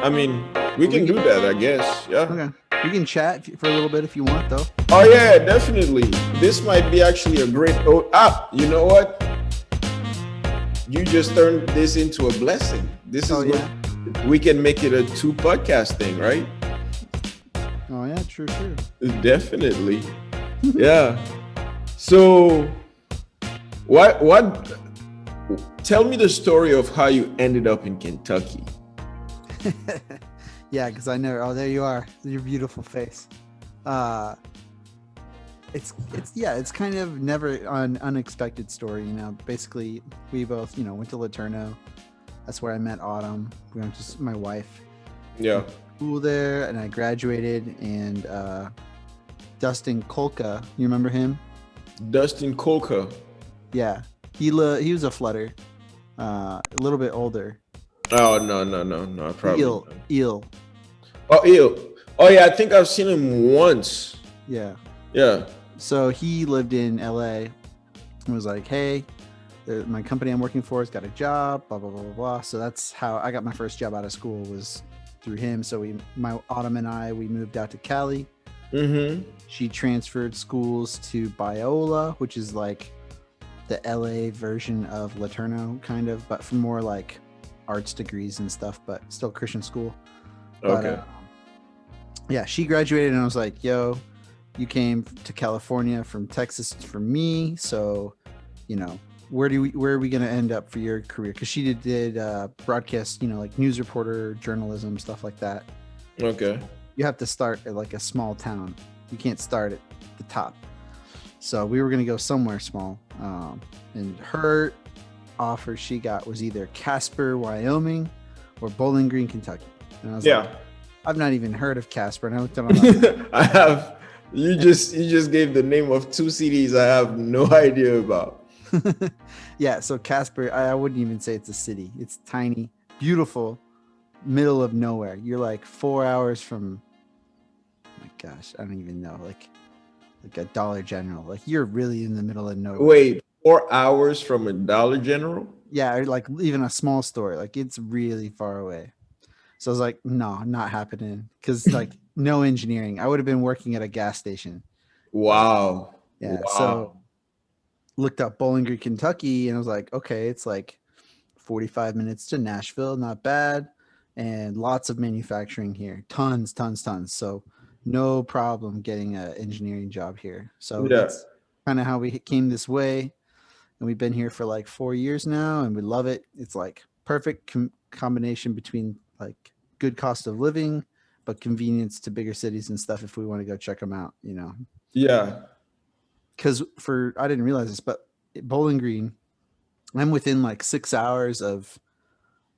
I mean, we can do that, I guess. Yeah. Okay. We can chat for a little bit if you want, though. Oh yeah, definitely. This might be actually a great. You know what? You just turned this into a blessing. This is Yeah. we can make it a two podcast thing, right? Oh yeah, true. Definitely. Yeah. So, what? Tell me the story of how you ended up in Kentucky. Yeah, because I know. Oh, there you are. Your beautiful face. It's kind of never an unexpected story. Basically, we both went to Laterno. That's where I met Autumn. We went to my wife. Yeah. School there, and I graduated. And Dustin Kolka, you remember him? Dustin Kolka. Yeah, he was a flutter, a little bit older. Oh no, probably Eel. Oh, Eel. Oh yeah, I think I've seen him once. Yeah. So he lived in LA and was like, hey, my company I'm working for has got a job, blah, blah, blah, blah, blah. So that's how I got my first job out of school, was through him. So my Autumn and I, we moved out to Cali. Mm-hmm. She transferred schools to Biola, which is like the LA version of Laterno, kind of, but for more like arts degrees and stuff, but still Christian school. Okay. Yeah, she graduated and I was like, yo, you came to California from Texas for me. So, where are we going to end up for your career? Because she did broadcast, like news reporter, journalism, stuff like that. Okay. You have to start at like a small town. You can't start at the top. So we were going to go somewhere small. And her offer she got was either Casper, Wyoming, or Bowling Green, Kentucky. And I was like, I've not even heard of Casper. And I looked at him. I have. You just gave the name of two cities I have no idea about. Yeah, so Casper, I wouldn't even say it's a city. It's tiny, beautiful, middle of nowhere. You're like 4 hours from, oh my gosh, I don't even know, like a Dollar General. Like you're really in the middle of nowhere. Wait, 4 hours from a Dollar General? Yeah, or like even a small store. Like it's really far away. So I was like, no, not happening. Because like no engineering. I would have been working at a gas station. Wow. Yeah. Wow. So looked up Bowling Green, Kentucky, and I was like, okay, it's like 45 minutes to Nashville, not bad. And lots of manufacturing here. Tons. So no problem getting an engineering job here. So that's kind of how we came this way. And we've been here for like 4 years now, and we love it. It's like perfect combination between like good cost of living, but convenience to bigger cities and stuff if we want to go check them out, Yeah. Because I didn't realize this, but Bowling Green, I'm within like 6 hours of,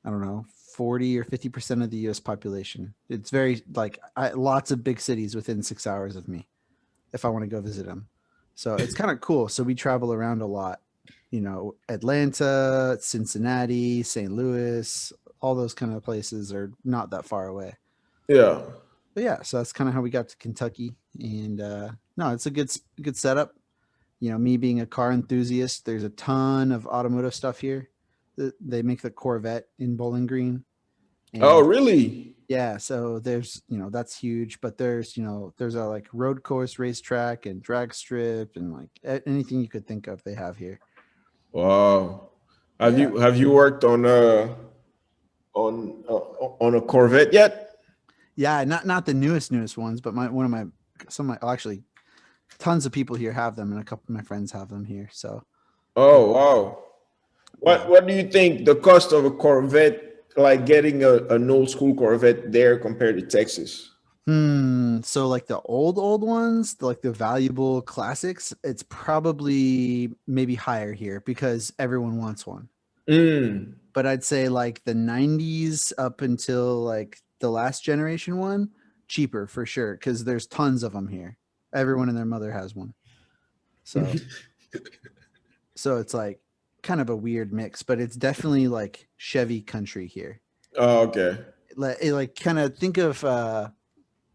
I don't know, 40 or 50% of the U.S. population. It's very like lots of big cities within 6 hours of me if I want to go visit them. So it's kind of cool. So we travel around a lot, Atlanta, Cincinnati, St. Louis, all those kind of places are not that far away. Yeah. But yeah, so that's kind of how we got to Kentucky. And no, it's a good setup. Me being a car enthusiast, there's a ton of automotive stuff here. They make the Corvette in Bowling Green. And, oh, really? Yeah. So there's, that's huge. But there's a like road course, racetrack, and drag strip, and like anything you could think of, they have here. Wow. Have you worked on a Corvette yet? Yeah, not the newest ones, but actually tons of people here have them, and a couple of my friends have them here. So. Oh wow. What do you think the cost of a Corvette, like getting an old school Corvette there compared to Texas? So like the old ones, like the valuable classics, it's probably maybe higher here because everyone wants one. But I'd say like the 90s up until like the last generation one, cheaper for sure, because there's tons of them here. Everyone and their mother has one. So so it's like kind of a weird mix, but it's definitely like Chevy country here. Oh, okay. Like kind of think of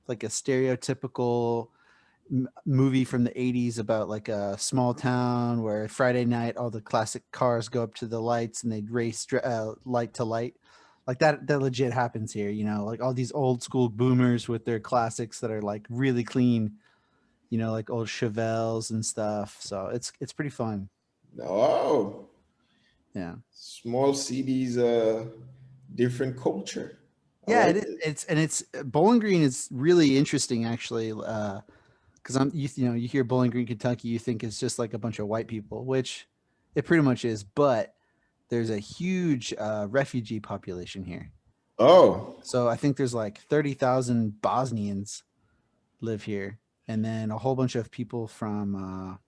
like a stereotypical movie from the 80s about like a small town where Friday night all the classic cars go up to the lights and they'd race light to light. like that legit happens here, you know, like all these old school boomers with their classics that are like really clean, you know, like old Chevelles and stuff. So it's pretty fun. Oh, Yeah. small cities, different culture. I Yeah, it like is. it. It's Bowling Green is really interesting actually. Because you know, you hear Bowling Green, Kentucky, you think it's just like a bunch of white people, which it pretty much is. But there's a huge refugee population here. Oh, So I think there's like 30,000 Bosnians live here, and then a whole bunch of people from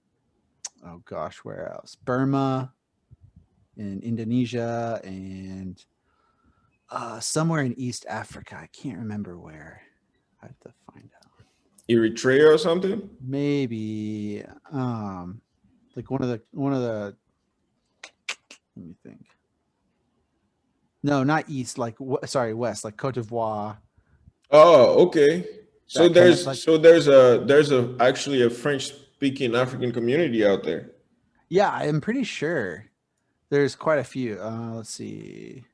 oh gosh, where else? Burma and Indonesia and somewhere in East Africa. I can't remember where. I have to find out. Eritrea or something? Maybe like one of the let me think. No, not east, like sorry, west, like Cote d'Ivoire, Oh, okay. So that kind of like there's actually a French speaking African community out there. yeah, I'm pretty sure there's quite a few. Let's see.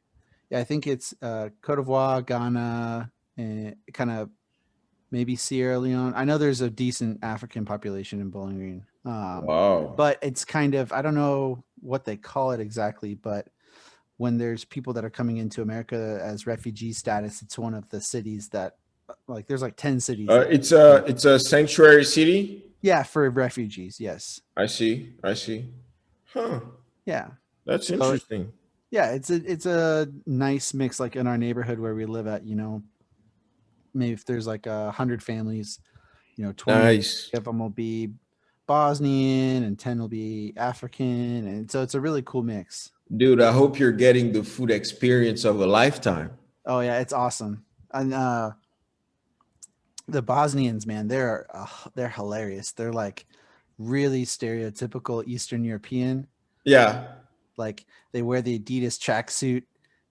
Yeah, I think it's Cote d'Ivoire, Ghana, and kind of maybe Sierra Leone. I know there's a decent African population in Bowling Green. Wow. But it's kind of I don't know what they call it exactly, but when there's people that are coming into America as refugee status, it's one of the cities that like there's like 10 cities that It's a sanctuary city. yeah, for refugees, yes. I see. I see. Huh. Yeah. That's So interesting. yeah, it's a nice mix like in our neighborhood where we live at, you know, maybe if there's like 100 families, you know, 20 Nice. of them will be Bosnian and 10 will be African. And so it's a really cool mix. Dude, I hope you're getting the food experience of a lifetime. Oh yeah, it's awesome. And the Bosnians, man, they're hilarious. They're like really stereotypical Eastern European. Yeah. Like they wear the Adidas tracksuit,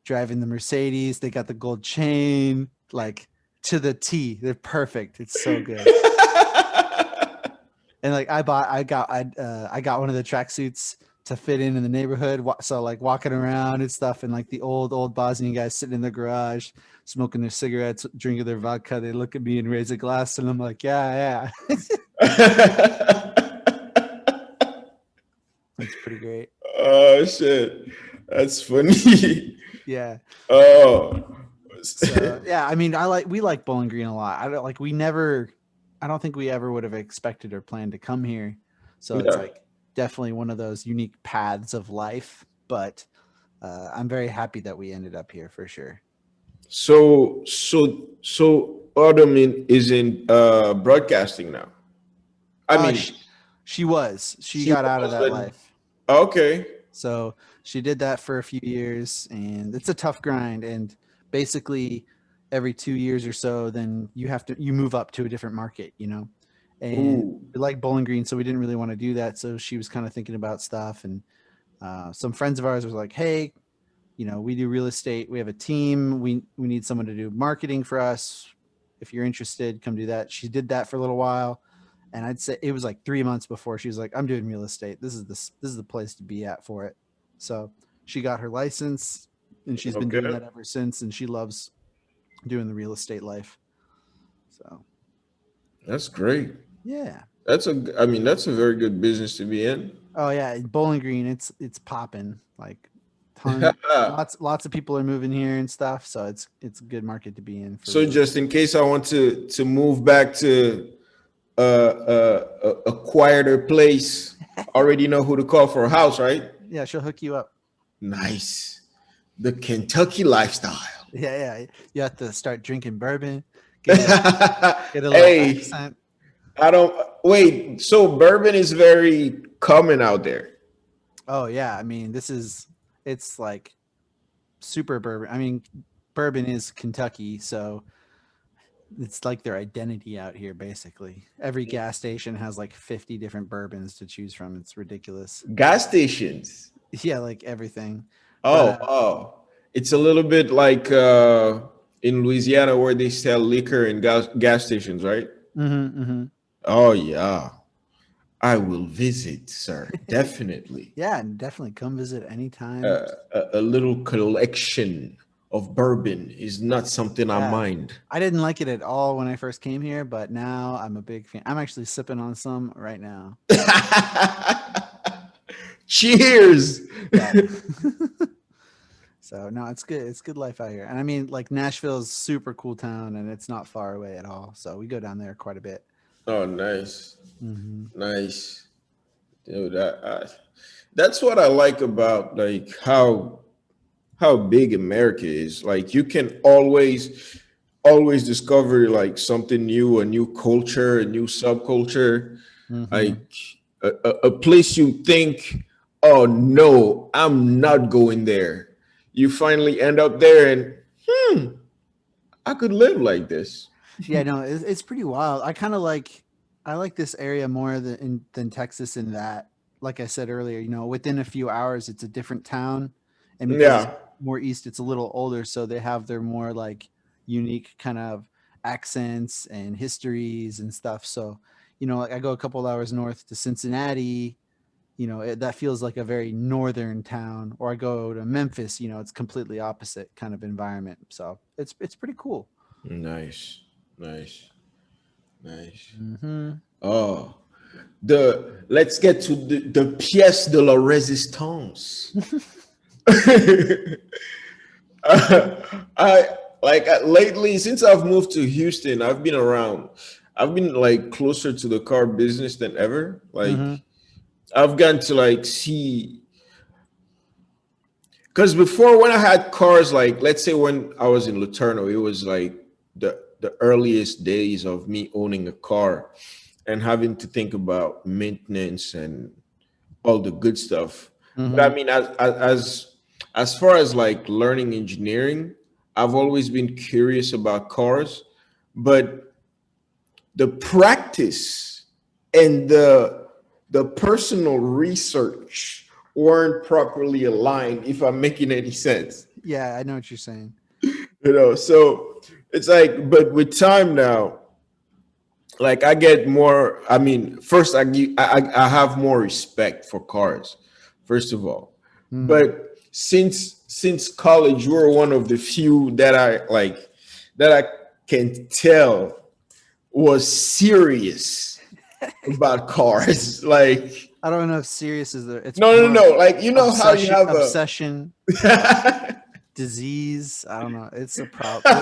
driving the Mercedes. They got the gold chain, like to the T. They're perfect. It's so good. And like I got one of the tracksuits to fit in the neighborhood. So like walking around and stuff, and like the old Bosnian guys sitting in their garage, smoking their cigarettes, drinking their vodka. They look at me and raise a glass, and I'm like, yeah, yeah. It's pretty great. Oh shit. That's funny. Yeah. Oh. So yeah, I mean, we like Bowling Green a lot. I don't like we never, I don't think we ever would have expected or planned to come here. So it's Yeah. like definitely one of those unique paths of life. But I'm very happy that we ended up here for sure. So Autumn is in broadcasting now. I Uh, mean, she, she she got out of was, that but life. okay. So she did that for a few years, and it's a tough grind. And basically, every 2 years or so, then you move up to a different market, you know. And Ooh. we like Bowling Green, so we didn't really want to do that. So she was kind of thinking about stuff, and some friends of ours was like, "Hey, you know, we do real estate. We have a team. We need someone to do marketing for us. If you're interested, come do that." She did that for a little while, and I'd say it was like 3 months before she was like, "I'm doing real estate. This is the place to be at for it." So she got her license, and she's been doing Okay. that ever since, and she loves doing the real estate life. So That's great. yeah. I mean, that's a very good business to be in. Oh yeah, Bowling Green, it's popping like ton lots of people are moving here and stuff, so it's a good market to be in for So real just estate. in case I want to move back to a quieter place, already know who to call for a house, right? Yeah, she'll hook you up. Nice. The Kentucky lifestyle. Yeah, yeah. You have to start drinking bourbon, get a little Hey, accent. I don't wait. So bourbon is very common out there. Oh yeah, I mean it's like super bourbon. I mean, bourbon is Kentucky, so it's like their identity out here basically. Every gas station has like 50 different bourbons to choose from. It's ridiculous. Gas stations. Yeah, like everything. But Oh, oh. It's a little bit like in Louisiana where they sell liquor in gas stations, right? mhm. Oh yeah. I will visit, sir. Definitely. Yeah, and definitely come visit anytime. A little collection. of bourbon is not something I Yeah. mind. I didn't like it at all when I first came here, but now I'm a big fan. I'm actually sipping on some right now. Cheers. Yeah. So no, it's good. It's good life out here. And I mean, like Nashville is super cool town and it's not far away at all. So we go down there quite a bit. Oh, nice, Hmm. nice, dude. That's what I like about like how big America is. Like you can always discover like something new, a new culture, a new subculture, Hmm. like a place you think, oh no, I'm not going there. You finally end up there and I could live like this. Yeah, no, it's pretty wild. I like this area more than Texas in that, like I said earlier, within a few hours it's a different town, and because it's Yeah. more east, it's a little older, so they have their more like unique kind of accents and histories and stuff. So, like I go a couple of hours north to Cincinnati, that feels like a very northern town, or I go to Memphis, it's completely opposite kind of environment. So it's pretty cool. Nice. Nice. Nice. Hmm. Oh, the let's get to the pièce de la résistance. I lately since I've moved to Houston, I've been around. I've been like closer to the car business than ever. Hmm. Like I've gotten to like see because before when I had cars, like let's say when I was in Luterno, it was like the earliest days of me owning a car and having to think about maintenance and all the good stuff. But I Hmm. mean, as far as like learning engineering, I've always been curious about cars, but the practice and the personal research weren't properly aligned. If I'm making any sense, Yeah, I know what you're saying. so it's like, but with time now, like I get more. I mean, first I have more respect for cars, first of all. Mm. But since college, you were one of the few that I can tell was serious about cars. Like I don't know if serious is there. It's no, no, more no. Like you know how you obsession, have a obsession, disease. I don't know. It's a problem.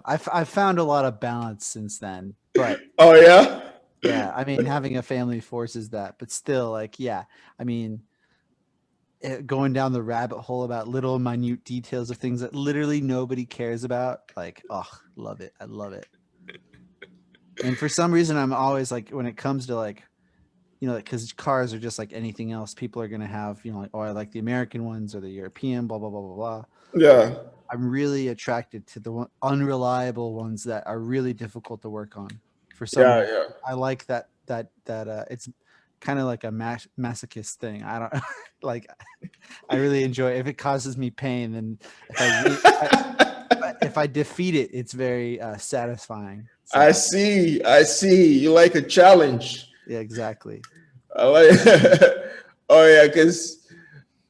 I've found a lot of balance since then, but oh yeah. yeah, I mean, having a family forces that, but still, like, yeah, I mean, going down the rabbit hole about little minute details of things that literally nobody cares about, like, oh, love it. I love it. And for some reason, I'm always like, when it comes to like, because cars are just like anything else. People are gonna have, like, oh, I like the American ones or the European, blah blah blah blah blah. Yeah, I'm really attracted to the unreliable ones that are really difficult to work on. For some yeah, reason, yeah. I like that. It's kind of like a masochist thing. I don't like. I really enjoy it. If it causes me pain, then if I win, if I defeat it, it's very satisfying. I So see. I see. You like a challenge. yeah, exactly. I like. oh yeah, because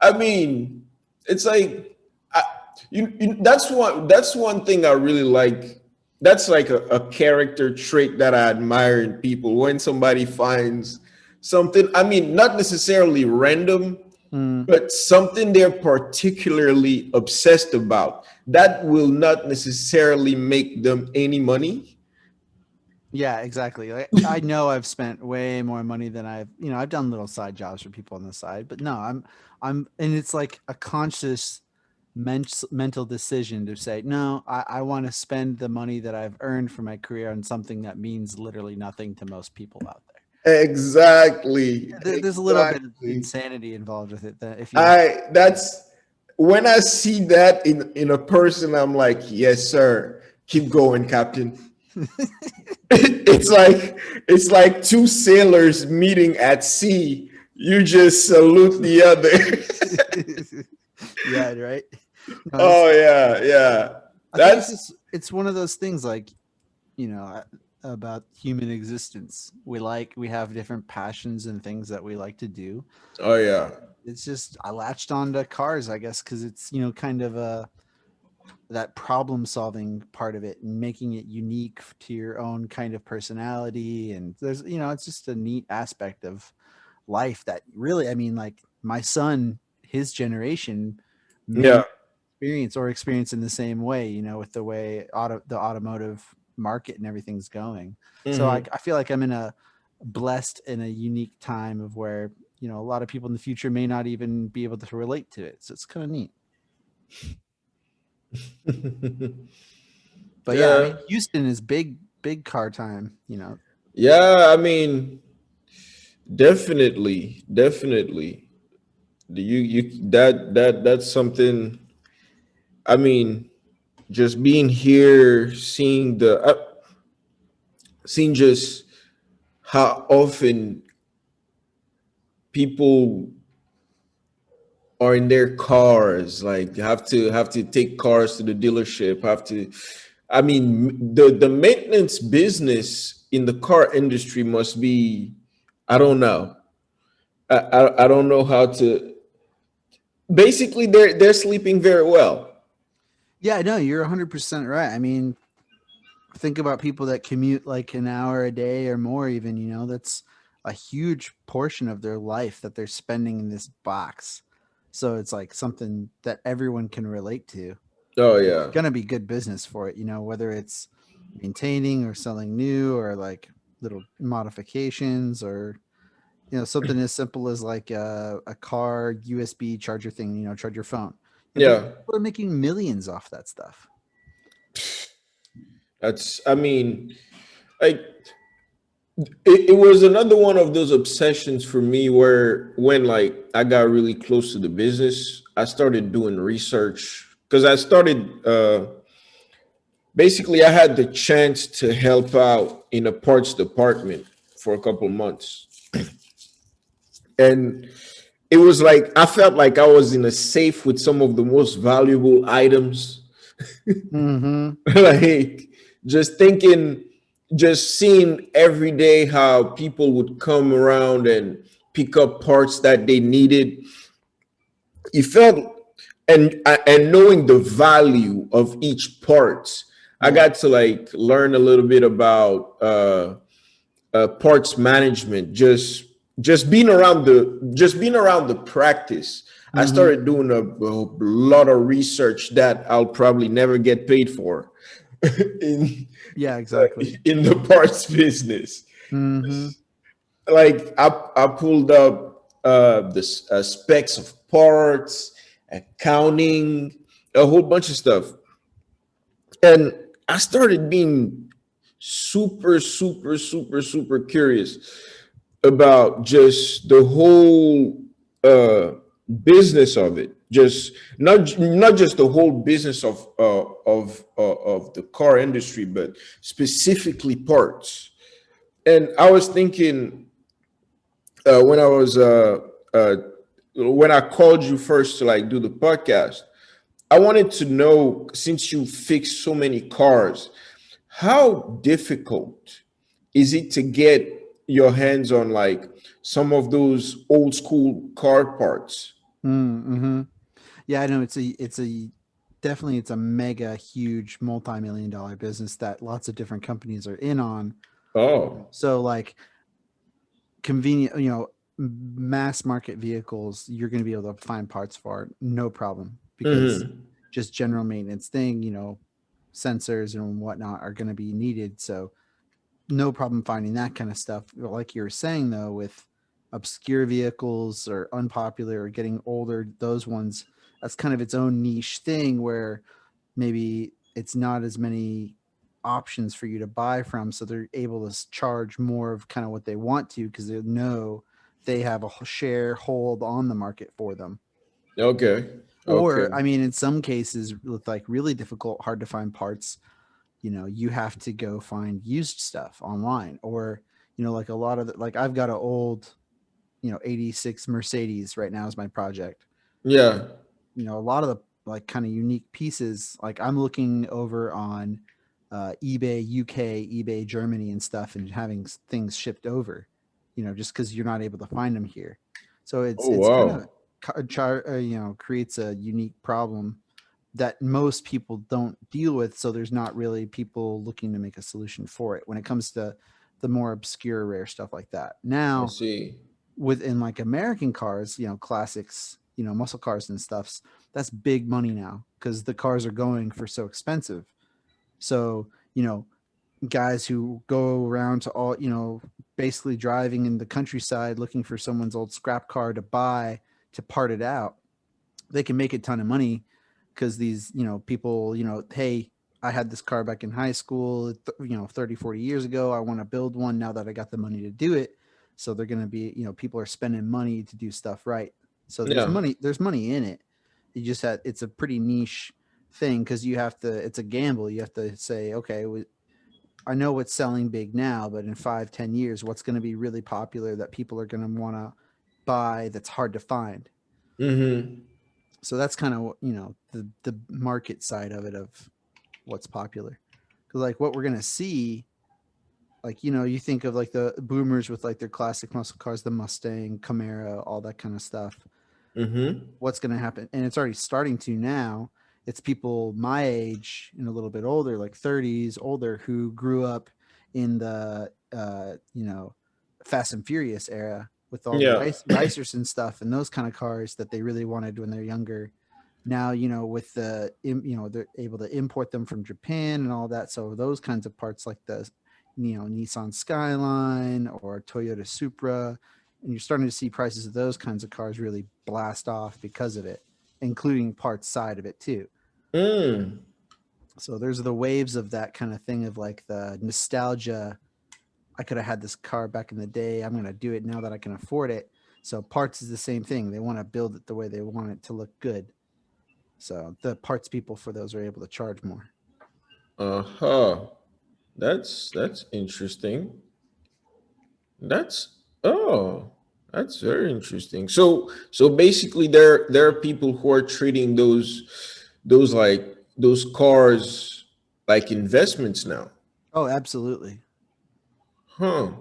I mean, it's like I, that's one thing I really like. That's like a character trait that I admire in people. When somebody finds something, I mean, not necessarily random, Mm. but something they're particularly obsessed about that will not necessarily make them any money. Yeah, exactly. Like, I know I've spent way more money than I've done little side jobs for people on the side, but no, and it's like a conscious mental decision to say, no, I want to spend the money that I've earned for my career on something that means literally nothing to most people out there. Exactly. There's a little bit of Exactly. insanity involved with it that if you have, I that's when I see that in a person, I'm like, yes, sir. Keep going, Captain. It's like two sailors meeting at sea. You just salute the other. yeah, right. No, oh yeah, yeah. I think That's it's one of those things like, about human existence. We have different passions and things that we like to do. oh yeah. It's just I latched onto cars, I guess, because it's kind of a that problem solving part of it and making it unique to your own kind of personality. And there's, it's just a neat aspect of life that really, I mean, like my son, his generation Yeah. may experience in the same way, with the way the automotive market and everything's going. So Hmm. I feel like I'm in a blessed and a unique time of where, a lot of people in the future may not even be able to relate to it. So it's kind of neat. But yeah, I Yeah. mean, Houston is big car time, Yeah. I mean, definitely, definitely. That's something. I mean, just being here, seeing just how often people are in their cars, like have to take cars to the dealership, have to. I mean, the maintenance business in the car industry must be. I don't know. I don't know how to. Basically, they're sleeping very well. Yeah, no, you're 100% right. I mean, think about people that commute like an hour a day or more, even, that's a huge portion of their life that they're spending in this box. So it's like something that everyone can relate to. Oh It's yeah, going to be good business for it, whether it's maintaining or selling new or like little modifications or, something as simple as like a car USB charger thing, charge your phone. yeah. People are making millions off that stuff. That's. I mean, like it was another one of those obsessions for me where when like I got really close to the business, I started doing research because I started basically I had the chance to help out in a parts department for a couple months. And it was like I felt like I was in a safe with some of the most valuable items. Mm-hmm. Like just thinking, just seeing every day how people would come around and pick up parts that they needed. You felt and knowing the value of each part, I Yeah. got to like learn a little bit about parts management. Just being around the practice. I Mm-hmm. started doing a lot of research that I'll probably never get paid for in Yeah, exactly. in the parts business. Mm-hmm. Like I pulled up the specs of parts, accounting, a whole bunch of stuff, and I started being super curious about just the whole uh, business of it. Just not just the whole business of the car industry, but specifically parts. And I was thinking when I was when I called you first to like do the podcast, I wanted to know since you fix so many cars, how difficult is it to get your hands on like some of those old school car parts? Mm-hmm. Yeah, I know definitely it's a mega huge multi-million dollar business that lots of different companies are in on. Oh, So like convenient, mass market vehicles, you're going to be able to find parts for it, no problem, because hmm, just general maintenance thing, sensors and whatnot are going to be needed. So no problem finding that kind of stuff. Like you were saying though, with obscure vehicles or unpopular or getting older, those ones, that's kind of its own niche thing where maybe it's not as many options for you to buy from, so they're able to charge more of kind of what they want to because they know they have a share hold on the market for them. okay, Or okay, I mean, in some cases with like really difficult hard to find parts, you have to go find used stuff online. Or like a lot of like I've got an old 86 Mercedes right now is my project. yeah, A lot of the like kind of unique pieces, like I'm looking over on eBay UK, eBay Germany and stuff, and having things shipped over, just because you're not able to find them here. So it's oh it's kind of wow, creates a unique problem that most people don't deal with. So there's not really people looking to make a solution for it when it comes to the more obscure, rare stuff like that. I Now, see. within like American cars, classics, muscle cars and stuffs, that's big money now because the cars are going for so expensive. So, guys who go around to all, basically driving in the countryside looking for someone's old scrap car to buy to part it out, they can make a ton of money because these, people, hey, I had this car back in high school, 30, 40 years ago. I want to build one now that I got the money to do it. So they're going to be, people are spending money to do stuff right. So Yeah. there's money in it. You just had, it's a pretty niche thing because you have to, it's a gamble. You have to say, okay, I know what's selling big now, but in 5, 10 years, what's going to be really popular that people are going to want to buy that's hard to find. Mm-hmm. So that's kind of, the market side of it, of what's popular. Because like what we're going to see, like, you think of like the boomers with like their classic muscle cars, the Mustang, Camaro, all that kind of stuff. Mm-hmm. What's going to happen? And it's already starting to now. It's people my age and a little bit older, like 30s, older, who grew up in the, Fast and Furious era with all the Yeah. racers and stuff and those kind of cars that they really wanted when they're younger. Now, with the, they're able to import them from Japan and all that. So those kinds of parts like the, Nissan Skyline or Toyota Supra, and you're starting to see prices of those kinds of cars really blast off because of it, including parts side of it too. Mm. So there's the waves of that kind of thing of like the nostalgia. I could have had this car back in the day. I'm going to do it now that I can afford it. So parts is the same thing. They want to build it the way they want it to look good. So the parts people for those are able to charge more. Uh-huh. That's interesting. That's oh, that's very interesting. So basically there are people who are treating those like those cars like investments now. Oh, absolutely. Huh.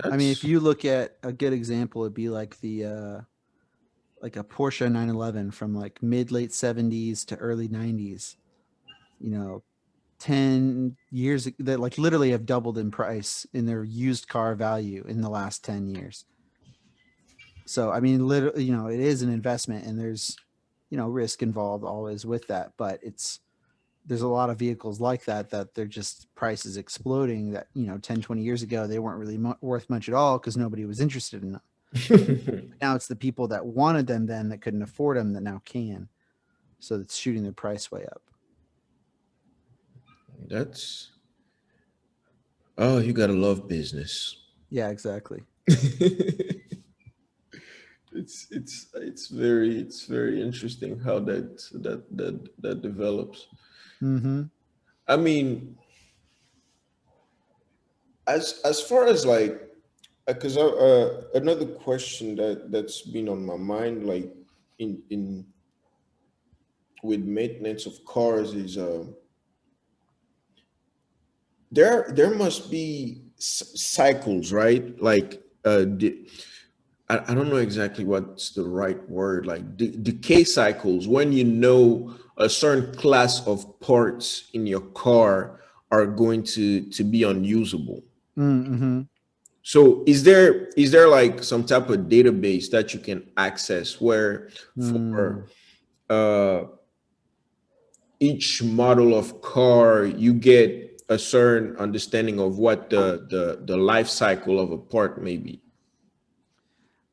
I mean, if That's you look at a good example, it'd be like the like a Porsche 911 from like mid late 70s to early 90s. You know, 10 years that like literally have doubled in price in their used car value in the last 10 years. So I mean, literally, it is an investment, and there's, risk involved always with that, but there's a lot of vehicles like that they're just prices exploding that 10, 20 years ago they weren't really worth much at all because nobody was interested in them. Now it's the people that wanted them then that couldn't afford them that now can, so it's shooting their price way up. that's oh, you gotta love business. Yeah, exactly. It's very interesting how that develops. Mm-hmm. I mean, as far as like because another question that's been on my mind, like in with maintenance of cars, is there must be cycles, right? Like I don't know exactly what's the right word, like decay cycles, when a certain class of parts in your car are going to be unusable. Mm-hmm. So is there like some type of database that you can access where for Mm. uh, each model of car you get a certain understanding of what the life cycle of a part may be?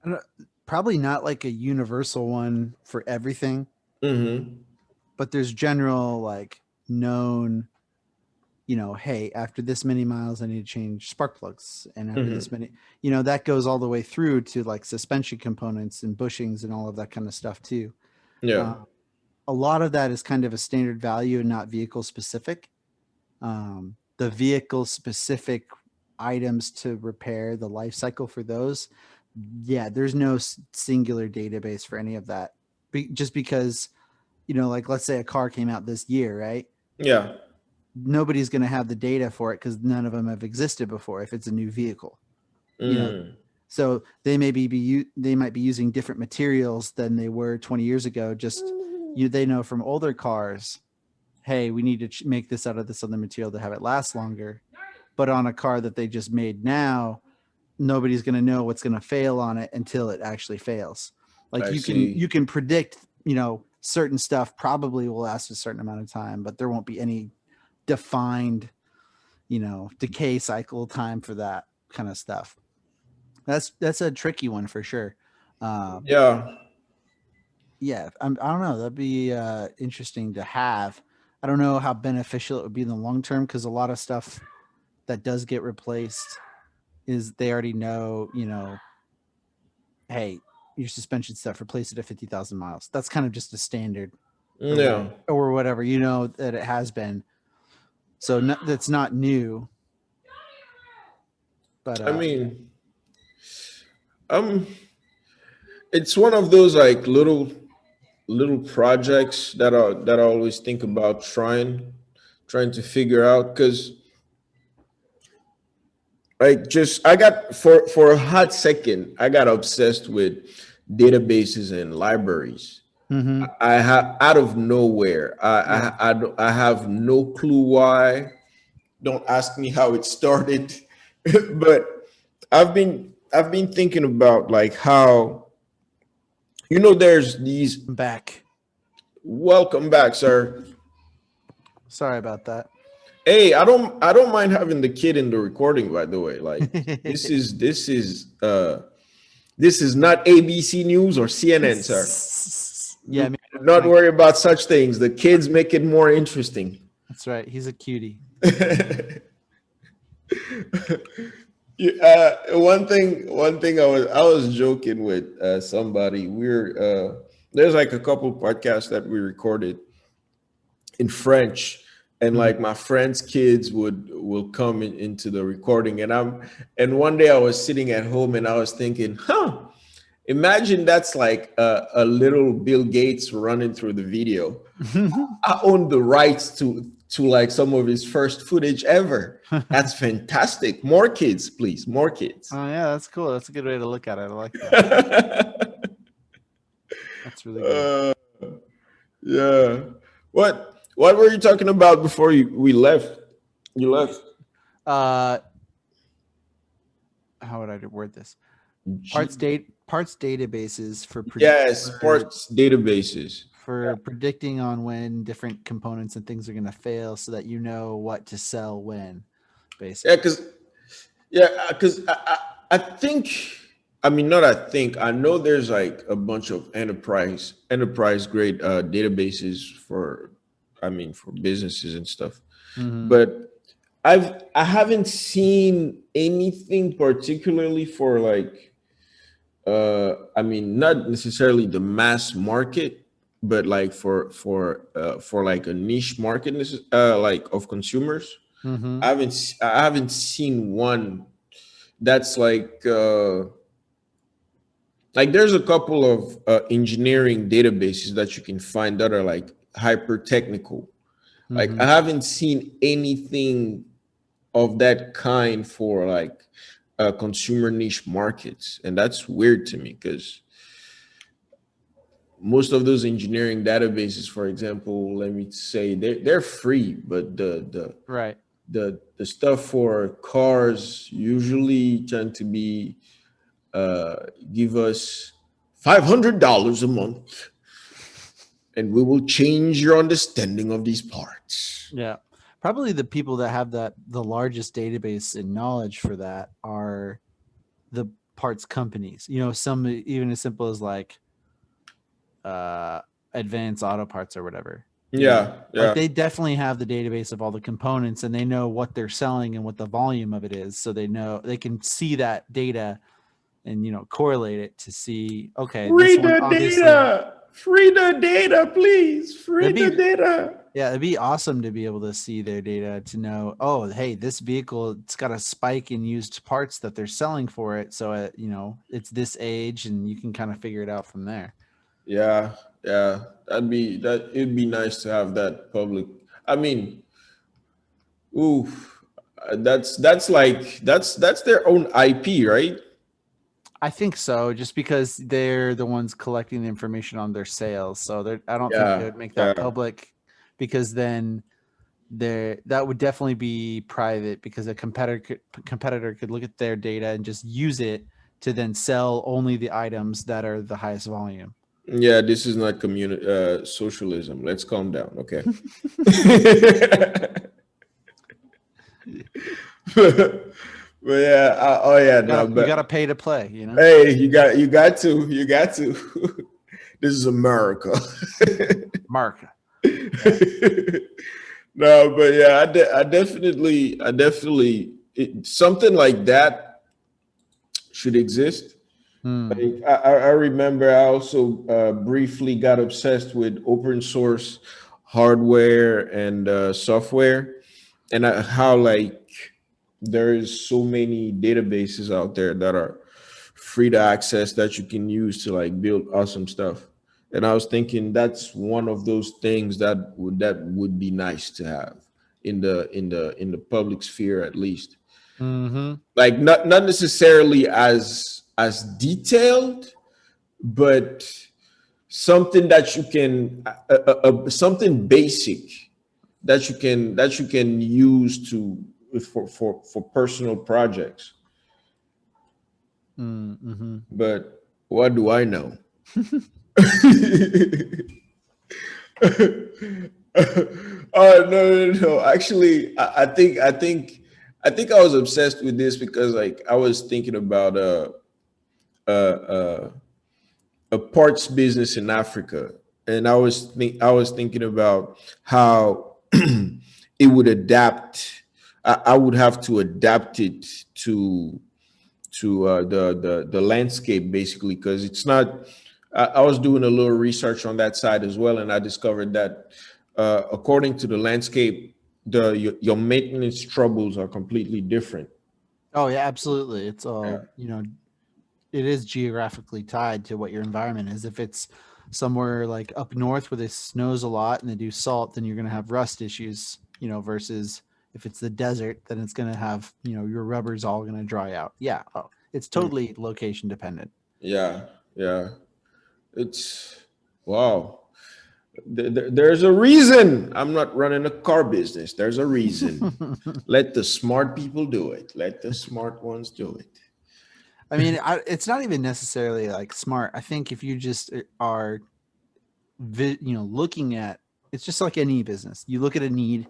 I don't, probably not like a universal one for everything, Mm-hmm. but there's general like known, hey, after this many miles I need to change spark plugs, and after this Mm-hmm. many, that goes all the way through to like suspension components and bushings and all of that kind of stuff too. Yeah. uh, a lot of that is kind of a standard value and not vehicle specific. The vehicle specific items to repair, the life cycle for those, yeah, there's no singular database for any of that. Just because, like let's say a car came out this year, right? Yeah. Nobody's going to have the data for it because none of them have existed before if it's a new vehicle. you know Mm. so they might be using different materials than they were 20 years ago, just they know from older cars, hey, we need to make this out of this other material to have it last longer. But on a car that they just made now, nobody's going to know what's going to fail on it until it actually fails. Like I you see. can predict, certain stuff probably will last a certain amount of time, but there won't be any defined, decay cycle time for that kind of stuff. That's a tricky one for sure. Um, Yeah. yeah, I don't know. That'd be interesting to have. I don't know how beneficial it would be in the long term because a lot of stuff that does get replaced is they already know, hey, your suspension stuff, replace it at 50,000 miles. That's kind of just a standard Yeah. or whatever, that it has been. So that's not new. But I mean, um, it's one of those like little projects that I always think about trying to figure out because like just I got for a hot second I got obsessed with databases and libraries. mm-hmm. I have out of nowhere. Yeah. I have no clue why. Don't ask me how it started, but I've been thinking about like how there's these. I'm back. Welcome back, sir. Sorry about that. Hey, I don't mind having the kid in the recording. By the way, like this is not ABC News or CNN, sir. Yeah, Do not worry about such things. The kids make it more interesting. that's right. He's a cutie. One thing I was joking with somebody. There's like a couple podcasts that we recorded in French, and Mhm. like my friends' kids will come into the recording, and one day I was sitting at home and I was thinking, imagine that's like a little Bill Gates running through the video. I own the rights to like some of his first footage ever. That's fantastic. More kids, please. More kids. Oh yeah, that's cool. That's a good way to look at it. I like that. That's really good. Yeah. What were you talking about before we left? You left. Uh, how would I word this? Parts databases for Yes, parts databases. predicting on when different components and things are going to fail, so that you know what to sell when, Yeah, basically. because I think, I mean, not I think, I know there's like a bunch of enterprise grade databases for businesses and stuff. Mm-hmm. But I haven't seen anything particularly for like not necessarily the mass market, but like for like a niche market, like of consumers. Mm-hmm. I haven't seen one that's like there's a couple of engineering databases that you can find that are like hyper technical. Like Mm-hmm. I haven't seen anything of that kind for like consumer niche markets, and that's weird to me because most of those engineering databases, for example, let me say they're free, but Right. the stuff for cars usually tend to be give us $500 a month and we will change your understanding of these parts. Yeah. Probably the people that have the largest database and knowledge for that are the parts companies. Some even as simple as like uh advanced auto parts or whatever. Yeah, Like yeah, they definitely have the database of all the components, and they know what they're selling and what the volume of it is, so they know they can see that data and correlate it to see, okay, this free one the obviously. data, free the data, please, free That'd the be data. Yeah, it'd be awesome to be able to see their data to know, oh, hey, this vehicle, it's got a spike in used parts that they're selling for it. So, it's this age, and you can kind of figure it out from there. Yeah, yeah, it'd be nice to have that public. I mean, ooh, that's like that's their own IP, right? I think so, just because they're the ones collecting the information on their sales. So I don't think they Yeah, would make that yeah, public, because then that would definitely be private, because a competitor could look at their data and just use it to then sell only the items that are the highest volume. yeah. This is not community socialism. Let's calm down, okay? But yeah, oh yeah, no, You but gotta pay to play, you know? hey, you got to. This is America. Mark. Yeah. No, but yeah, something like that should exist. Hmm. Like, I remember I also briefly got obsessed with open source hardware and software, and how like there is so many databases out there that are free to access that you can use to like build awesome stuff. And I was thinking that's one of those things that would be nice to have in the public sphere at least. Mm-hmm. Like not necessarily as detailed, but something that you can something basic that you can use to for personal projects. Mm-hmm. But what do I know? Oh, no. Actually, I think I was obsessed with this because like I was thinking about uh, uh, a parts business in Africa, and I was thinking about how it would adapt. I would have to adapt it to the landscape basically, because it's not. I was doing a little research on that side as well, and I discovered that according to the landscape, your maintenance troubles are completely different. Oh yeah, absolutely. It's all, it is geographically tied to what your environment is. If it's somewhere like up north where it snows a lot and they do salt, then you're going to have rust issues, versus if it's the desert, then it's going to have, your rubber's all going to dry out. Yeah. Oh, it's totally location dependent. Yeah, yeah. It's wow. There's a reason I'm not running a car business. There's a reason. Let the smart people do it. Let the smart ones do it. I mean, it's not even necessarily like smart. I think if you just are, looking at, it's just like any business. You look at a need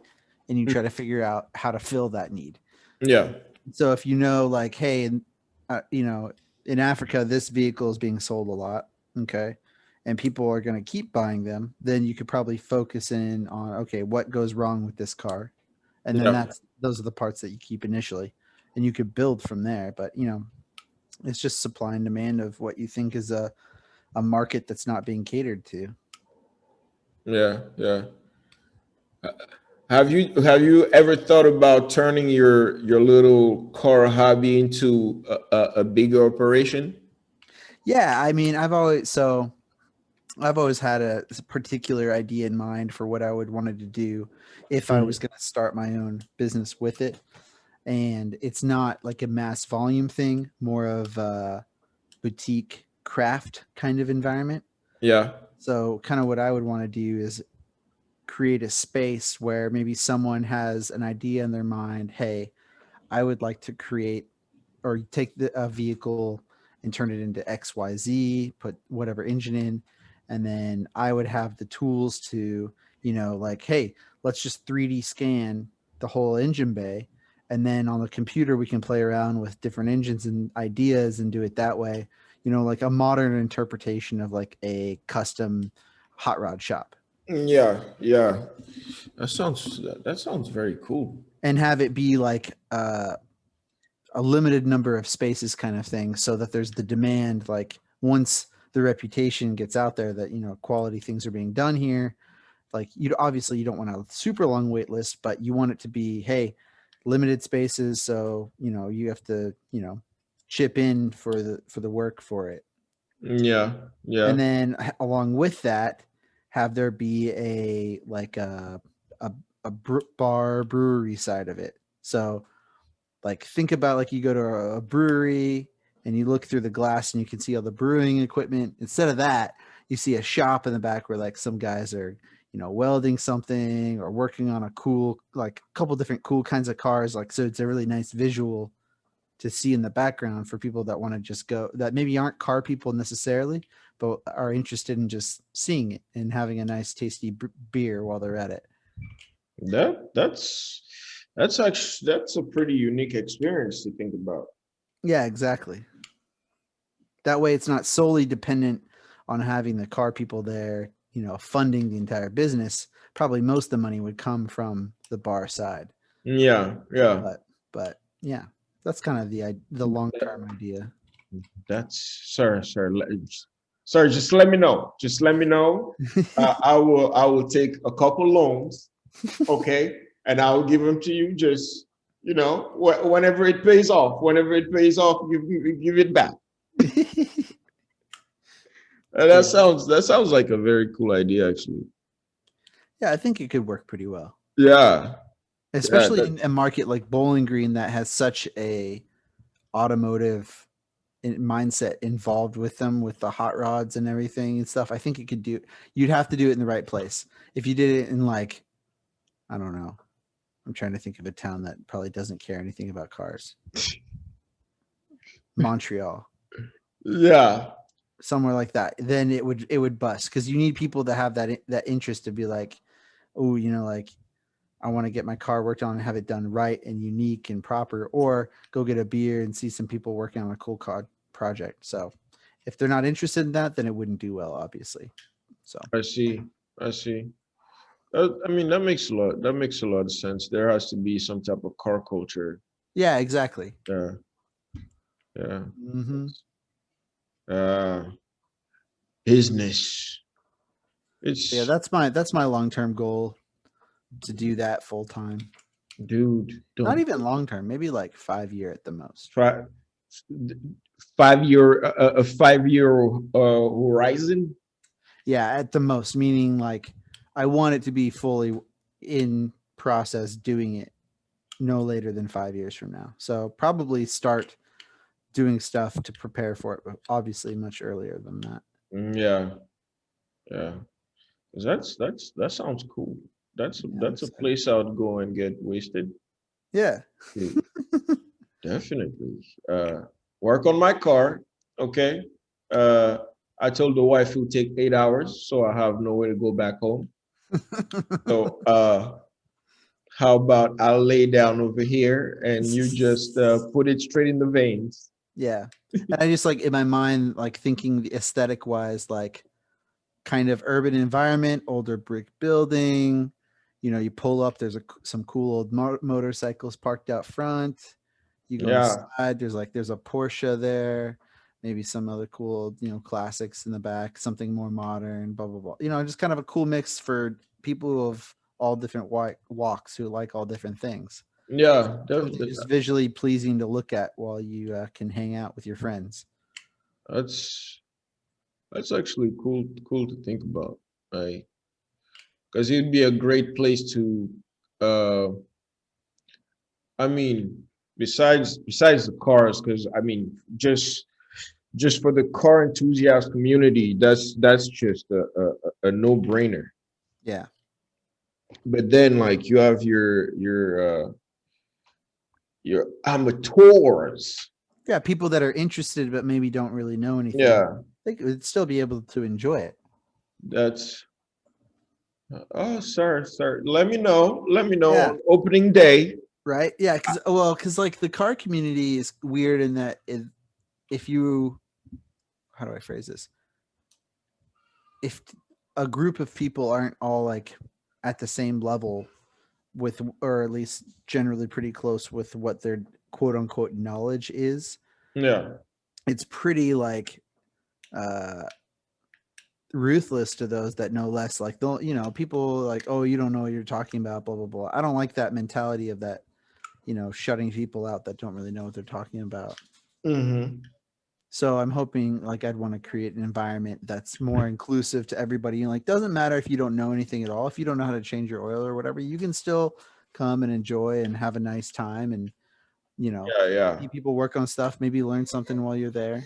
and you try to figure out how to fill that need. Yeah, So if like, hey, in Africa, this vehicle is being sold a lot, okay, and people are going to keep buying them, then you could probably focus in on, okay, what goes wrong with this car, and then yeah, those are the parts that you keep initially, and you could build from there. But it's just supply and demand of what you think is a market that's not being catered to. yeah, yeah. Have you ever thought about turning your little car hobby into a bigger operation? Yeah, I mean, I've always had a particular idea in mind for what I would wanted to do if I was Mhm. going to start my own business with it. And it's not like a mass volume thing, more of a boutique craft kind of environment. Yeah, So, kind of what I would want to do is create a space where maybe someone has an idea in their mind. Hey, I would like to create or take a vehicle and turn it into XYZ, put whatever engine in, and then I would have the tools to, like, hey, let's just 3D scan the whole engine bay. And then on the computer, we can play around with different engines and ideas and do it that way. Like a modern interpretation of like a custom hot rod shop, yeah, yeah. That sounds very cool. and have it be like a limited number of spaces kind of thing, so that there's the demand, like once the reputation gets out there that quality things are being done here, like you don't want a super long wait list, but you want it to be, hey, limited spaces, so you have to chip in for the work for it. Yeah, And yeah, then along with that, have there be a like a, bar brewery side of it. So like think about, like, you go to a brewery and you look through the glass and you can see all the brewing equipment. Instead of that, you see a shop in the back where like some guys are, welding something or working on a cool, like a couple different cool kinds of cars. Like, so it's a really nice visual to see in the background for people that want to just go, that maybe aren't car people necessarily, but are interested in just seeing it and having a nice tasty beer while they're at it. That's actually that's a pretty unique experience to think about. Yeah, exactly. That way it's not solely dependent on having the car people there, funding the entire business. Probably most of the money would come from the bar side. Yeah, yeah. But yeah, that's kind of the long-term idea. That's sir. Just let me know. Just let me know. I will take a couple loans, okay, and I'll give them to you. Just whenever it pays off. Whenever it pays off, give it back. That sounds like a very cool idea, actually. Yeah, I think it could work pretty well. Yeah, Especially in a market like Bowling Green that has such a automotive mindset involved with them, with the hot rods and everything and stuff. I think it could you'd have to do it in the right place. If you did it in like, I don't know, I'm trying to think of a town that probably doesn't care anything about cars. Montreal. Yeah. Somewhere like that, then it would bust, because you need people that have that interest to be like, oh, like, I want to get my car worked on and have it done right and unique and proper, or go get a beer and see some people working on a cool car project. So if they're not interested in that, then it wouldn't do well, obviously. So I see. I mean, that makes a lot of sense. There has to be some type of car culture. yeah, exactly. Yeah. Yeah. Mm-hmm. Uh, business. It's Yeah, that's my long-term goal, to do that full time. dude. Not Don't even long-term, maybe like 5 year at the most. try 5 year a 5 year horizon. Yeah, at the most, meaning like I want it to be fully in process doing it no later than 5 years from now. So probably start doing stuff to prepare for it, but obviously much earlier than that. Yeah, yeah. 'Cause that sounds cool. That's Yeah, I'm that's a excited. place I would go and get wasted. Yeah. Dude, definitely. Work on my car. Okay. Uh, I told the wife it would take 8 hours, so I have nowhere to go back home. So how about I'll lay down over here and you just put it straight in the veins. Yeah. And I just like in my mind, like thinking aesthetic wise, like kind of urban environment, older brick building. You pull up, there's some cool old motorcycles parked out front. You go Yeah, inside, there's a Porsche there, maybe some other cool, classics in the back, something more modern, blah, blah, blah. Just kind of a cool mix for people of all different walks who like all different things. yeah, Something just visually pleasing to look at while you can hang out with your friends. that's that's actually cool to think about, right? Because it'd be a great place to uh I mean, besides the cars, because I mean, just for the car enthusiast community, that's just a no-brainer. Yeah. But then, like, you have your amateurs. Yeah. People that are interested, but maybe don't really know anything, Yeah, they would still be able to enjoy it. that's oh, sir. Let me know Yeah. on opening day. Right. Yeah. Cause like the car community is weird in that if you, how do I phrase this? If a group of people aren't all like at the same level with, or at least generally pretty close with what their quote unquote knowledge is, Yeah, it's pretty like uh ruthless to those that know less. Like they'll, people like, oh, you don't know what you're talking about, blah blah blah. I don't like that mentality of that, shutting people out that don't really know what they're talking about. mm-hmm. So I'm hoping, like, I'd want to create an environment that's more inclusive to everybody. Like, doesn't matter if you don't know anything at all. If you don't know how to change your oil or whatever, you can still come and enjoy and have a nice time and Yeah. see people work on stuff, maybe learn something while you're there.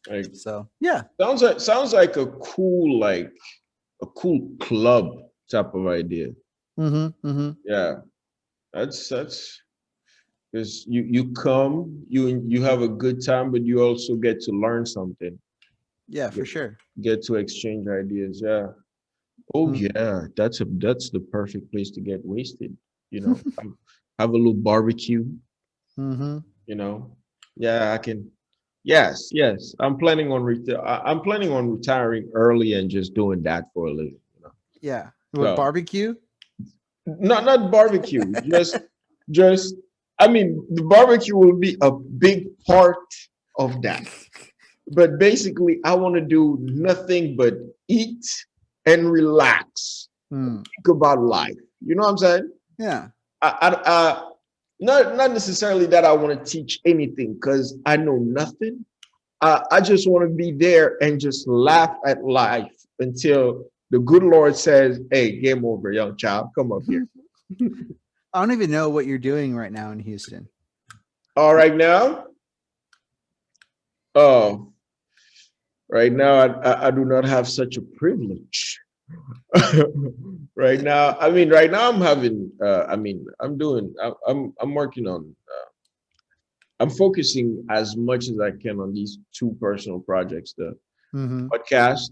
Like So yeah. sounds like a cool club type of idea. Yeah, that's because you come, you have a good time, but you also get to learn something. Yeah, for Get, sure. get to exchange ideas. Yeah. Oh Mm. yeah, that's the perfect place to get wasted. You know, have a little barbecue. Mm-hmm. You know, yeah, I can. Yes. I'm planning on retiring early and just doing that for a living. Yeah. What, So barbecue? not barbecue, just I mean the barbecue will be a big part of that. But basically, I want to do nothing but eat and relax, Mm. think about life. You know what I'm saying? Yeah. Not necessarily that I want to teach anything because I know nothing. I just want to be there and just laugh at life until the good Lord says, "Hey, game over, young child. Come up here." I don't even know what you're doing right now in Houston. All right now, oh, right now I do not have such a privilege. Right now, I mean, right now I'm having. I mean, I'm working on. I'm focusing as much as I can on these two personal projects: the Mm-hmm. podcast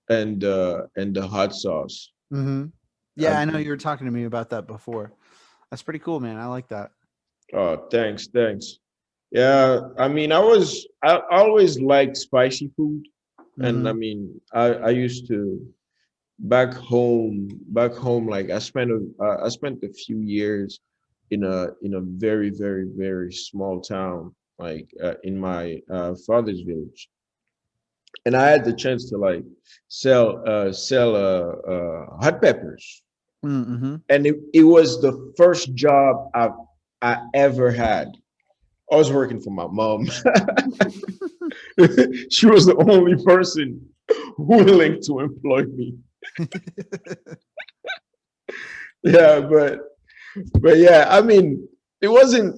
and the hot sauce. Mm-hmm. Yeah, I've I know been, you were talking to me about that before. That's pretty cool, man. I like that. oh, thanks. Yeah, I mean, I always liked spicy food, and I Mm-hmm. mean, I used to back home. Like I spent a few years in a very small town, like in my father's village, and I had the chance to like sell hot peppers, Mm-hmm. and it was the first job I ever had. I was working for my mom. She was the only person willing to employ me. Yeah, but yeah, I mean, it wasn't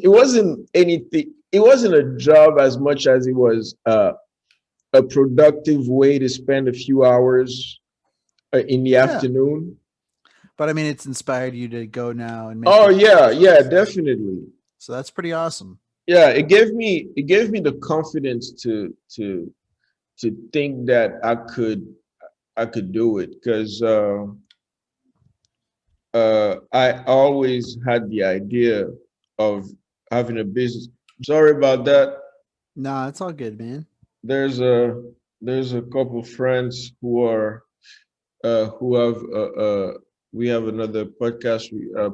anything. It wasn't a job as much as it was a productive way to spend a few hours in the Yeah. afternoon. But I mean, it's inspired you to go now and make Oh your yeah, definitely. so that's pretty awesome. Yeah, it gave me the confidence to think that I could do it because I always had the idea of having a business. Sorry about that. No, it's all good, man. There's a there's a couple friends who have we have another podcast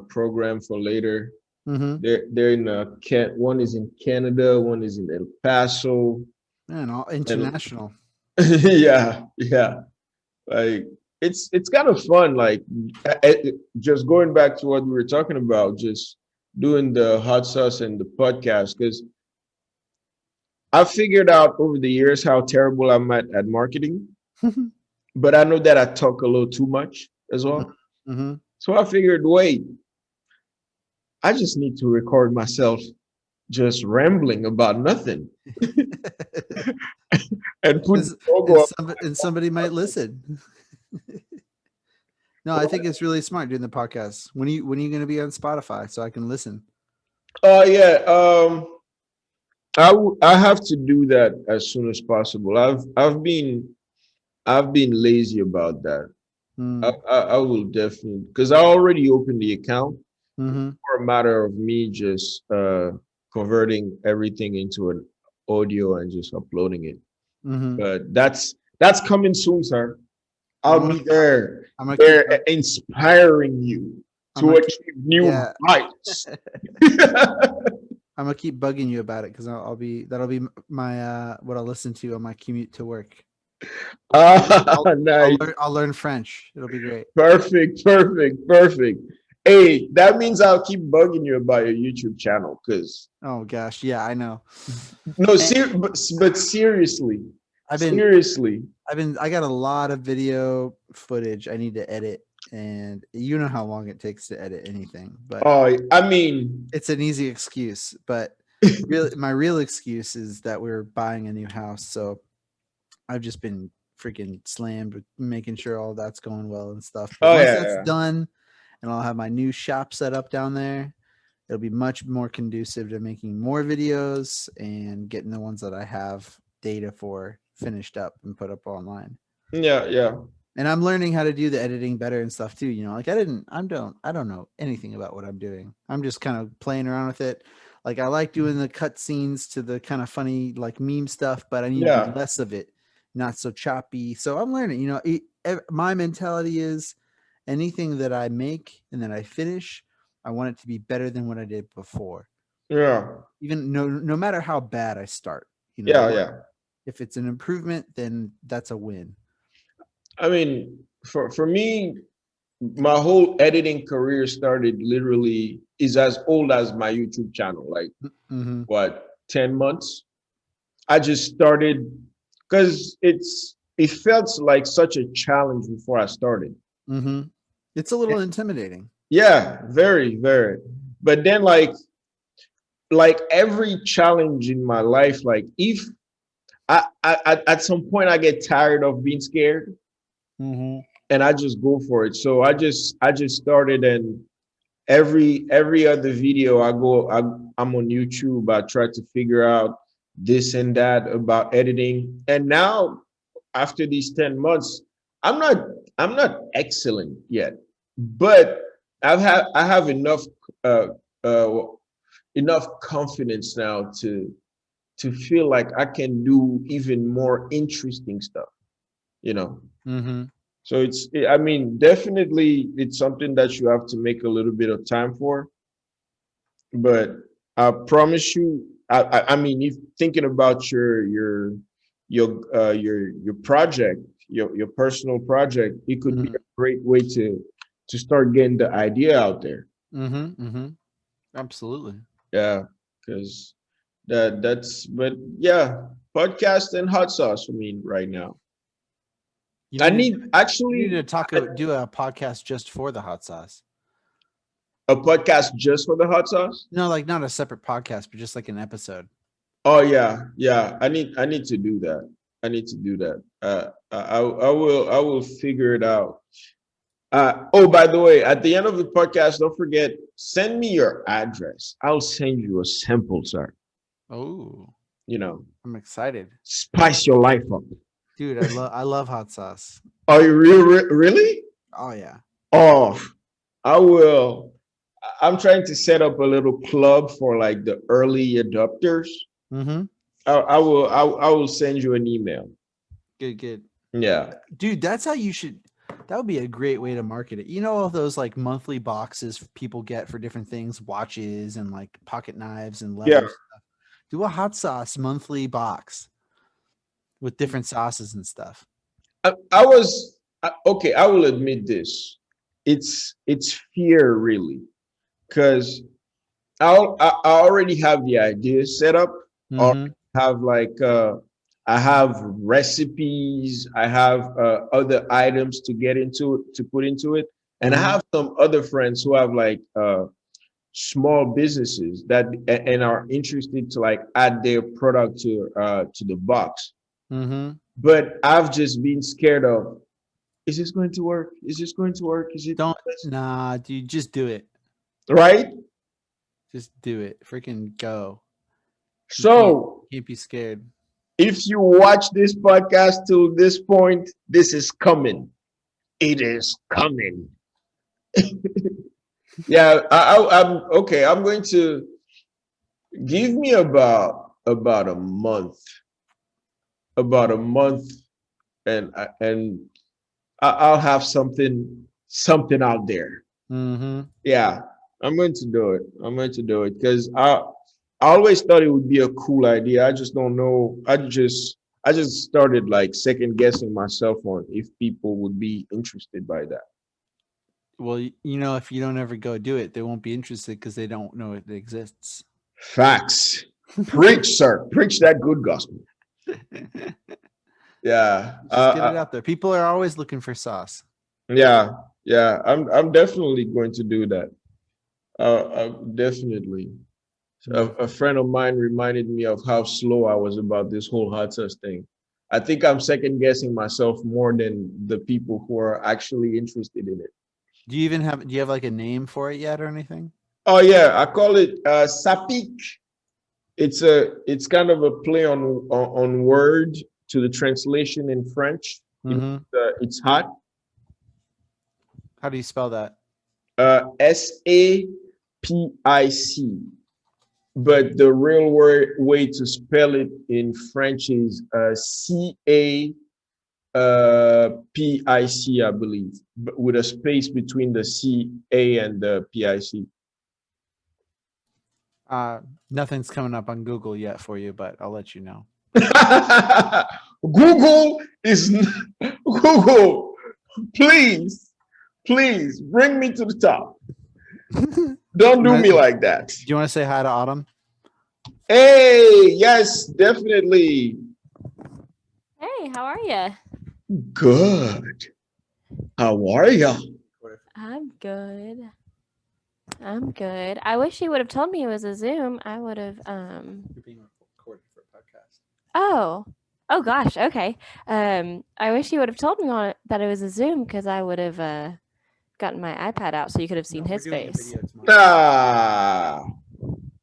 program for later. Mm-hmm. They're in one is in Canada, one is in El Paso, Man, all and international. yeah. Like it's kind of fun. Like just going back to what we were talking about, just doing the hot sauce and the podcast because I figured out over the years how terrible I'm at marketing, but I know that I talk a little too much as well. Mm-hmm. So I figured, wait, I just need to record myself just rambling about nothing and put the logo up. And somebody might listen. No, I think it's really smart doing the podcast. When are you going to be on Spotify so I can listen? Oh yeah, I have to do that as soon as possible. I've been lazy about that. I, Mm. I will definitely because I already opened the account Mm-hmm. for a matter of me just converting everything into an audio and just uploading it. Mm-hmm. But that's coming soon, sir. I'll I'm gonna be there, I'm gonna keep there inspiring you I'm to gonna keep achieve new yeah heights. I'm gonna keep bugging you about it because I'll be that'll be my what I'll listen to on my commute to work. Nice. I'll learn French. It'll be great. Perfect. Hey, that means I'll keep bugging you about your YouTube channel because Oh gosh, yeah, I know. no, And but I've been seriously, I got a lot of video footage I need to edit and you know how long it takes to edit anything, but Oh, I mean, it's an easy excuse. But my real excuse is that we're buying a new house, so I've just been freaking slammed with making sure all that's going well and stuff. But oh once yeah, that's yeah. done, and I'll have my new shop set up down there, it'll be much more conducive to making more videos and getting the ones that I have data for finished up and put up online. Yeah, yeah. And I'm learning how to do the editing better and stuff too. You know, like I don't know anything about what I'm doing. I'm just kind of playing around with it. Like I like doing the cut scenes to the kind of funny like meme stuff, but I need to do Yeah. less of it, not so choppy. So I'm learning. You know, my mentality is anything that I make and that I finish, I want it to be better than what I did before. Yeah. Even no matter how bad I start. You know, Yeah, yeah. if it's an improvement, then that's a win. I mean, for me, my whole editing career started literally is as old as my YouTube channel. Like Mm-hmm. what, 10 months? I just started because it felt like such a challenge before I started. Mm-hmm. It's a little intimidating. Yeah, very, very. But then like every challenge in my life, like if at some point I get tired of being scared Mm-hmm. and I just go for it. So I just started, and every other video I'm on YouTube. I try to figure out this and that about editing. And now after these 10 months, I'm not I'm not excellent yet, but I have uh, uh, enough confidence now to feel like I can do even more interesting stuff, you know. Mm-hmm. So I mean, definitely it's something that you have to make a little bit of time for, but I promise you, I mean, if thinking about your project, your personal project, it could be Mm-hmm. a great way to start getting the idea out there. Mm-hmm. Mm-hmm. Absolutely. Yeah, because that's but yeah, podcast and hot sauce for me right now. You I need need to actually do a podcast just for the hot sauce. a podcast just for the hot sauce. No, like not a separate podcast, but just like an episode. Oh yeah, yeah. I need to do that. I need to do that. I will figure it out. Oh, by the way, at the end of the podcast, don't forget, send me your address. I'll send you a sample, sir. Oh, You know, I'm excited. spice your life up. Dude, I love hot sauce. Are you really? Oh yeah. Oh, I will. I'm trying to set up a little club for like the early adopters. Mm-hmm. I will send you an email. Good, good. Yeah. Dude, that's how you should that would be a great way to market it. You know all those like monthly boxes people get for different things, watches and like pocket knives and Yeah. leather stuff. Do a hot sauce monthly box with different sauces and stuff. I was okay. I will admit this. It's fear really, because I already have the idea set up. Or Mm-hmm. have like I have recipes. I have other items to get into to put into it, and I Mm-hmm. have some other friends who have like small businesses that and are interested to like add their product to the box. Mm-hmm. But I've just been scared of, is this going to work? Is this going to work? Is it Don't nah, dude, just do it. right? Just do it. Freaking go. You So can't be scared. if you watch this podcast till this point, this is coming. It is coming. Yeah, I'm okay. I'm going to give me about a month, and I'll have something out there. Mm-hmm. Yeah, I'm going to do it. I'm going to do it because I always thought it would be a cool idea. I just don't know. I just started like second guessing myself on if people would be interested by that. Well, you know, if you don't ever go do it, they won't be interested because they don't know it exists. Facts. Preach, sir. Preach that good gospel. Yeah. Just get it out there. People are always looking for sauce. Yeah. Yeah, I'm definitely going to do that. Definitely. A friend of mine reminded me of how slow I was about this whole hot sauce thing. I think I'm second guessing myself more than the people who are actually interested in it. Do you have like a name for it yet or anything? Oh yeah, I call it SAPIC. It's kind of a play on word to the translation in French. Mm-hmm. It's hot. How do you spell that? SAPIC. But the real word way to spell it in French is CAPIC, I believe, but with a space between the CA and the PIC. Nothing's coming up on Google yet for you, but I'll let you know. Google is Google. Please, please bring me to the top. Don't do me like that. Do you want to say hi to Autumn? Hey, yes, definitely. Hey, how are you? Good. How are you? I'm good. I'm good. I wish you would have told me it was a Zoom. I would have You're being recorded for a podcast. Oh. Oh gosh, okay. I wish you would have told me on it that it was a Zoom because I would have gotten my iPad out so you could have seen his face. Ah,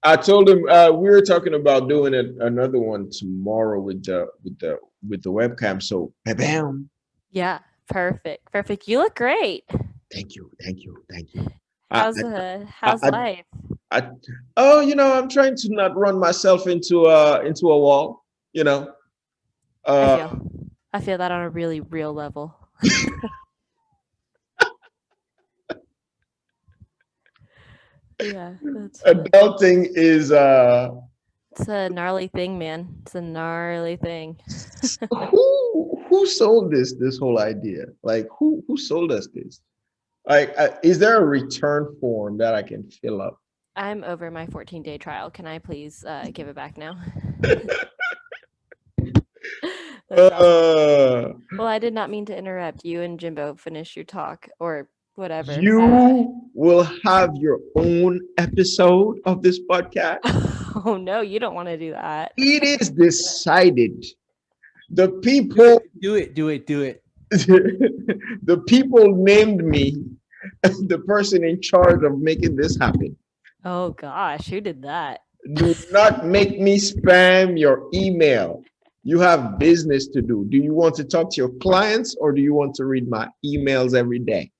I told him we were talking about doing another one tomorrow with the webcam. So, bam. Yeah, perfect. Perfect. You look great. Thank you, thank you, thank you. How's life? Oh, I'm trying to not run myself into a wall. I feel that on a really real level. Yeah, that's adulting is it's a gnarly thing, man. It's a gnarly thing. who sold this whole idea? Like who sold us this? Like is there a return form that I can fill up? I'm over my 14-day trial. Can I please give it back now? Awesome. Well, I did not mean to interrupt you and Jimbo. Finish your talk or whatever. You will have your own episode of this podcast. Oh no, you don't want to do that. It is decided. The people do it. The people named me the person in charge of making this happen. Oh gosh, who did that? Do not make me spam your email. You have business to do. Do you want to talk to your clients or do you want to read my emails every day?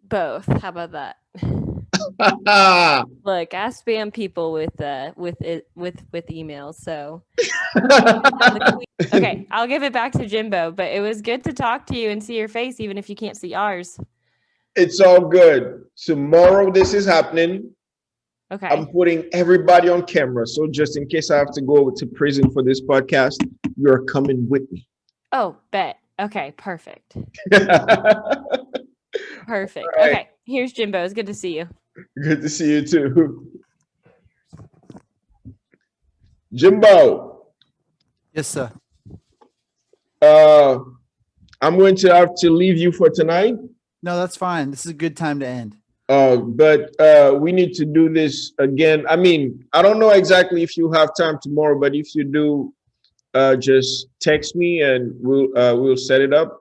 Both. How about that? Look, I spam people with emails. So okay, I'll give it back to Jimbo. But it was good to talk to you and see your face, even if you can't see ours. It's all good. Tomorrow, this is happening. Okay. I'm putting everybody on camera. So just in case I have to go to prison for this podcast, you're coming with me. Oh, bet. Okay, perfect. Perfect. Right. Okay, here's Jimbo. It's good to see you. Good to see you too. Jimbo. Yes, sir. I'm going to have to leave you for tonight. No, that's fine. This is a good time to end. But we need to do this again. I mean, I don't know exactly if you have time tomorrow, but if you do, just text me and we'll set it up.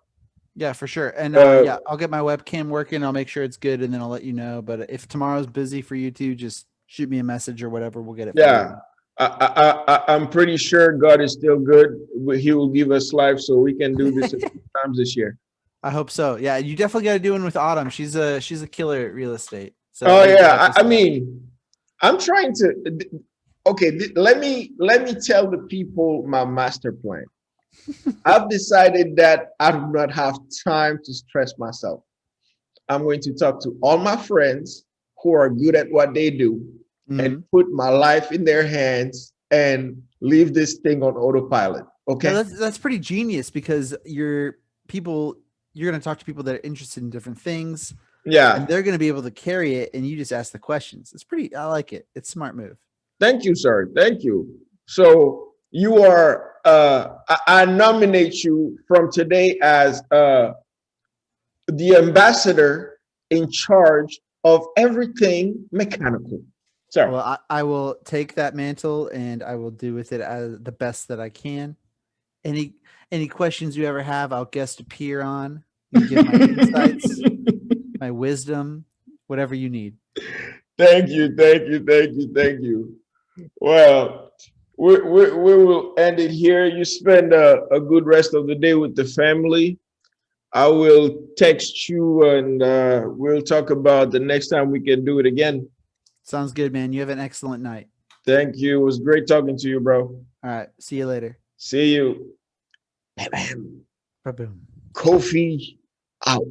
Yeah, for sure. And yeah, I'll get my webcam working. I'll make sure it's good, and then I'll let you know. But if tomorrow's busy for you two, just shoot me a message or whatever. We'll get it. Yeah, I'm pretty sure God is still good. He will give us life so we can do this a few times this year. I hope so. Yeah, you definitely got to do one with Autumn. She's a killer at real estate. So oh yeah, I mean, I'm trying to. Okay, let me tell the people my master plan. I've decided that I do not have time to stress myself. I'm going to talk to all my friends who are good at what they do and put my life in their hands and leave this thing on autopilot. Okay, no, that's pretty genius because you're going to talk to people that are interested in different things. Yeah, and they're going to be able to carry it, and you just ask the questions. I like it. It's a smart move. Thank you, sir. Thank you. So you are. I nominate you from today as the ambassador in charge of everything mechanical. Sir. Well, I will take that mantle and I will do with it as the best that I can. Any questions you ever have, I'll guest appear on and give my insights, my wisdom, whatever you need. Thank you, thank you, thank you, thank you. Well, we will end it here. You spend a good rest of the day with the family. I will text you and we'll talk about the next time we can do it again. Sounds good, man. You have an excellent night. Thank you. It was great talking to you, bro. All right. See you later. See you. Bam, bam. Ba-boom. Kofi out.